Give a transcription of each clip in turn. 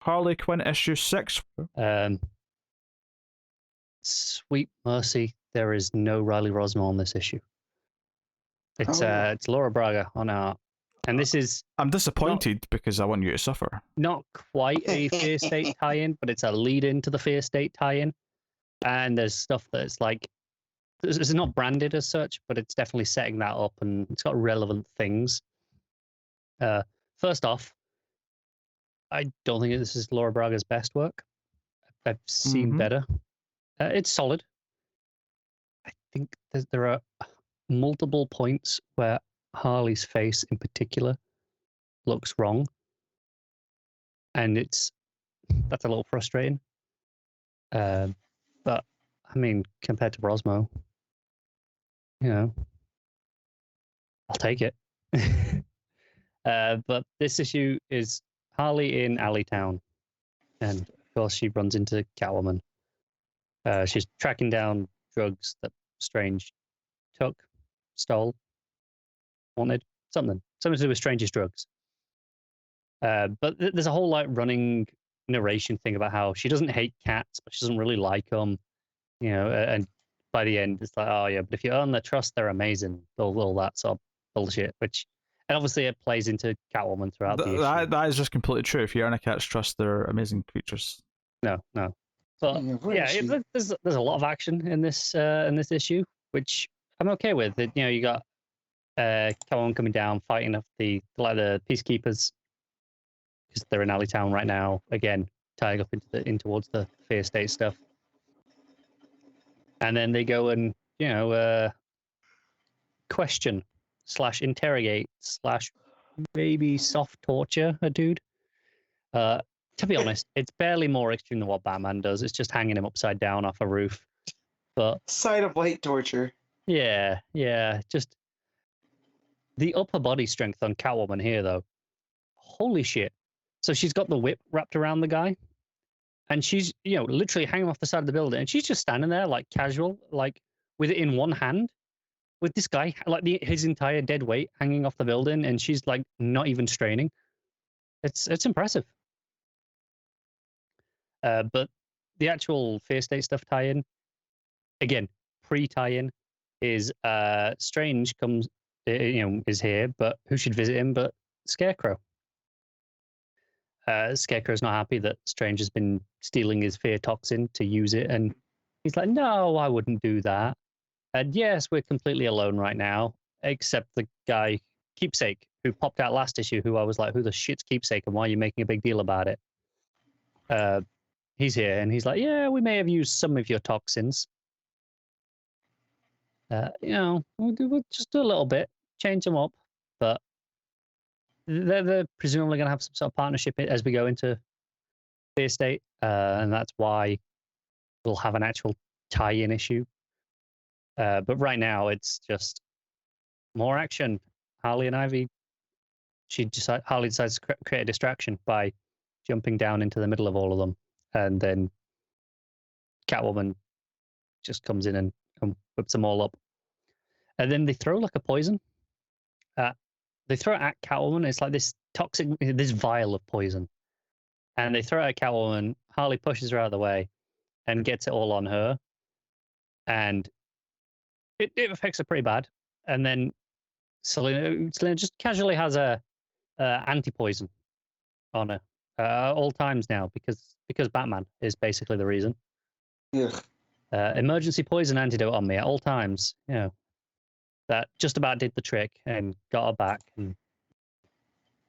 Harley Quinn issue 6. Um, sweet mercy, there is no Riley Rosmo on this issue. It's Laura Braga on art, and this is I'm disappointed because I want you to suffer. not quite a Fear State tie-in, but it's a lead-in to the Fear State tie-in. And there's stuff that's like, it's not branded as such, but it's definitely setting that up, and it's got relevant things. First off, I don't think this is Laura Braga's best work. I've seen better. It's solid. I think there are multiple points where Harley's face in particular looks wrong, and that's a little frustrating. But I mean, compared to Rosmo, I'll take it. But this issue is Harley in Alleytown, and of course she runs into Catwoman. She's tracking down drugs that Strange stole, wanted, something to do with Strange's drugs. But there's a whole like running narration thing about how she doesn't hate cats, but she doesn't really like them, and by the end it's like, oh yeah, but if you earn their trust, they're amazing, all that sort of bullshit, and obviously it plays into Catwoman throughout the issue. That is just completely true. If you earn a cat's trust, they're amazing creatures. No. But there's a lot of action in this issue, which I'm okay with. You got Catwoman coming down, fighting off the peacekeepers, because they're in Alleytown right now. Again, tying up in towards the Fear State stuff, and then they go and question / interrogate / maybe soft torture a dude. To be honest, it's barely more extreme than what Batman does. It's just hanging him upside down off a roof. But side of light torture. Yeah. Just the upper body strength on Catwoman here, though. Holy shit. So she's got the whip wrapped around the guy, and she's, literally hanging off the side of the building, and she's just standing there, like, casual, like, with it in one hand, with this guy, like, his entire dead weight hanging off the building, and she's, like, not even straining. It's impressive. But the actual Fear State stuff tie-in, again, pre-tie-in, is Strange comes, is here, but who should visit him but Scarecrow? Scarecrow's not happy that Strange has been stealing his fear toxin to use it, and he's like, no, I wouldn't do that. And yes, we're completely alone right now, except the guy, Keepsake, who popped out last issue, who I was like, who the shit's Keepsake, and why are you making a big deal about it? He's here, and he's like, yeah, we may have used some of your toxins. We'll just do a little bit, change them up, but they're presumably going to have some sort of partnership as we go into Fear State, and that's why we'll have an actual tie-in issue. But right now, it's just more action. Harley and Ivy, Harley decides to create a distraction by jumping down into the middle of all of them, and then Catwoman just comes in and whips them all up. And then they throw like a poison. They throw it at Catwoman. It's like this vial of poison. And they throw it at Catwoman. Harley pushes her out of the way and gets it all on her. And it affects her pretty bad. And then Selena just casually has a anti-poison on her all times now, because Batman is basically the reason. Yeah. Emergency poison antidote on me at all times. That just about did the trick and got her back. And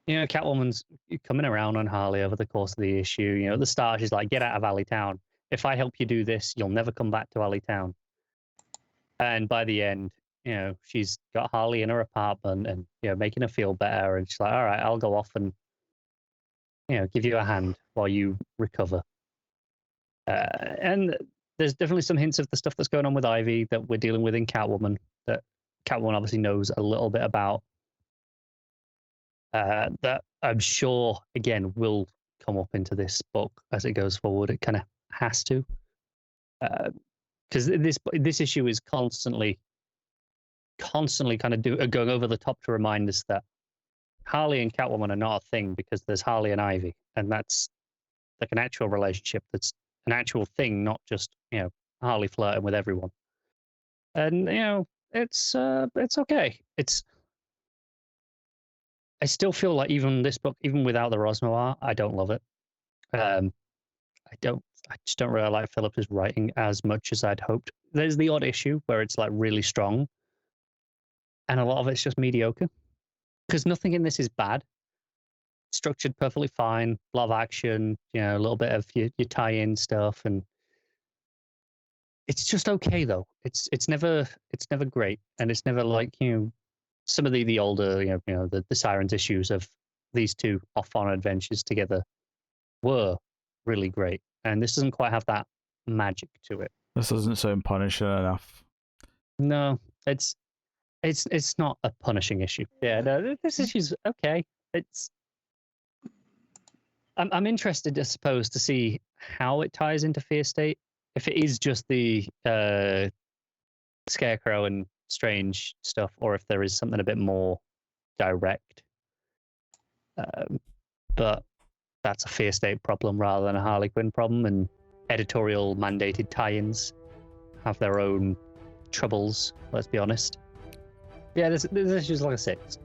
Catwoman's coming around on Harley over the course of the issue. At the start, she's like, "Get out of Alleytown. If I help you do this, you'll never come back to Alleytown." And by the end, she's got Harley in her apartment and making her feel better. And she's like, "All right, I'll go off and give you a hand while you recover." And there's definitely some hints of the stuff that's going on with Ivy that we're dealing with in Catwoman, that Catwoman obviously knows a little bit about, that I'm sure, again, will come up into this book as it goes forward. It kind of has to. Because this issue is constantly kind of going over the top to remind us that Harley and Catwoman are not a thing, because there's Harley and Ivy, and that's like an actual relationship that's an actual thing, not just Harley flirting with everyone. And it's okay. I still feel like even this book, even without the Rosnoir, I don't love it. I just don't really like Phillips's writing as much as I'd hoped. There's the odd issue where it's like really strong, and a lot of it's just mediocre. Because nothing in this is bad. Structured perfectly fine, a lot of action, a little bit of your tie-in stuff, and it's just okay though. It's never great, and it's never like some of the older the Sirens issues of these two off on adventures together were really great, and this doesn't quite have that magic to it. This doesn't sound punishing enough. No, it's not a punishing issue. Yeah, no, this issue's okay. I'm interested, I suppose, to see how it ties into Fear State. If it is just the Scarecrow and Strange stuff, or if there is something a bit more direct. But that's a Fear State problem rather than a Harley Quinn problem, and editorial mandated tie-ins have their own troubles, let's be honest. Yeah, this issue's like a 6.